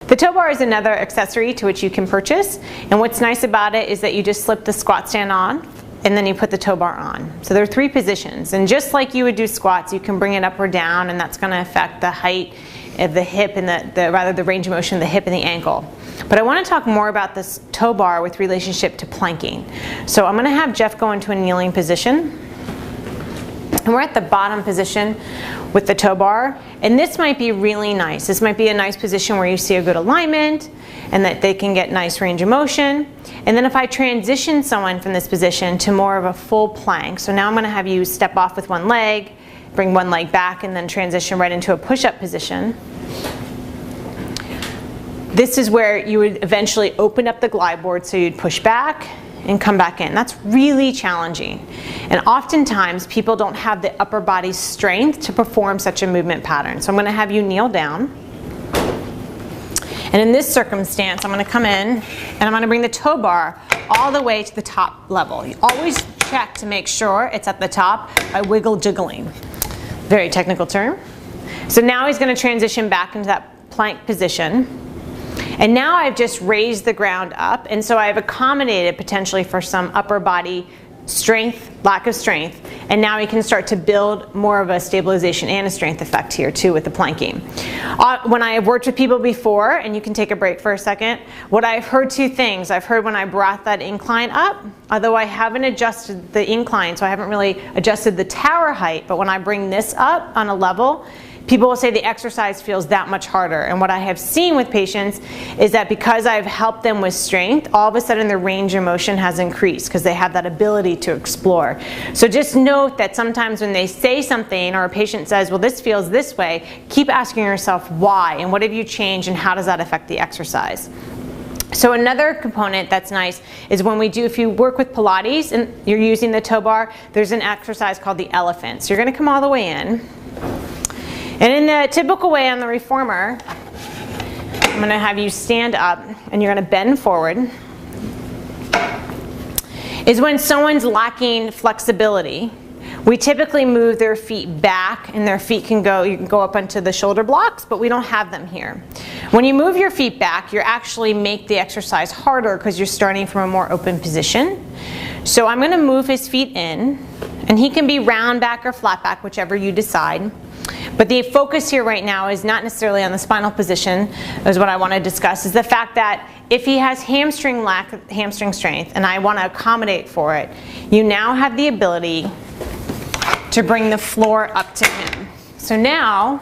The tow bar is another accessory to which you can purchase, and what's nice about it is that you just slip the squat stand on and then you put the tow bar on. So there are 3 positions, and just like you would do squats, you can bring it up or down, and that's going to affect the height of the hip and the range of motion of the hip and the ankle. But I want to talk more about this tow bar with relationship to planking. So I'm going to have Jeff go into a kneeling position. And we're at the bottom position with the tow bar, and this might be really nice. This might be a nice position where you see a good alignment and that they can get nice range of motion. And then if I transition someone from this position to more of a full plank, so now I'm going to have you step off with one leg, bring one leg back, and then transition right into a push-up position. This is where you would eventually open up the glide board, so you'd push back and come back in. That's really challenging. And oftentimes people don't have the upper body strength to perform such a movement pattern. So I'm going to have you kneel down. And in this circumstance, I'm going to come in and I'm going to bring the tow bar all the way to the top level. You always check to make sure it's at the top by wiggle jiggling. Very technical term. So now he's going to transition back into that plank position. And now I've just raised the ground up, and so I've accommodated potentially for some upper body strength, lack of strength, and now we can start to build more of a stabilization and a strength effect here too with the planking. When I have worked with people before, and you can take a break for a second, what I've heard 2 things. I've heard when I brought that incline up, although I haven't adjusted the incline, so I haven't really adjusted the tower height, but when I bring this up on a level, people will say the exercise feels that much harder. And what I have seen with patients is that because I've helped them with strength, all of a sudden their range of motion has increased because they have that ability to explore. So just note that sometimes when they say something or a patient says, well, this feels this way, keep asking yourself why and what have you changed and how does that affect the exercise. So another component that's nice is when if you work with Pilates and you're using the tow bar, there's an exercise called the elephant. So you're going to come all the way in. And in the typical way on the reformer, I'm going to have you stand up and you're going to bend forward. Is when someone's lacking flexibility, we typically move their feet back, and their feet you can go up onto the shoulder blocks, but we don't have them here. When you move your feet back, you actually make the exercise harder because you're starting from a more open position. So I'm going to move his feet in, and he can be round back or flat back, whichever you decide. But the focus here right now is not necessarily on the spinal position, is what I want to discuss, is the fact that if he has hamstring strength and I want to accommodate for it, you now have the ability to bring the floor up to him. So now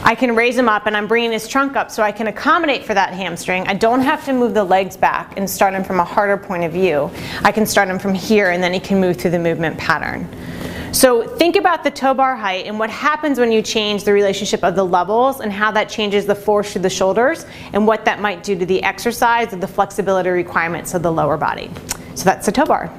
I can raise him up and I'm bringing his trunk up so I can accommodate for that hamstring. I don't have to move the legs back and start him from a harder point of view. I can start him from here and then he can move through the movement pattern. So think about the tow bar height and what happens when you change the relationship of the levels and how that changes the force through the shoulders and what that might do to the exercise or the flexibility requirements of the lower body. So that's the tow bar.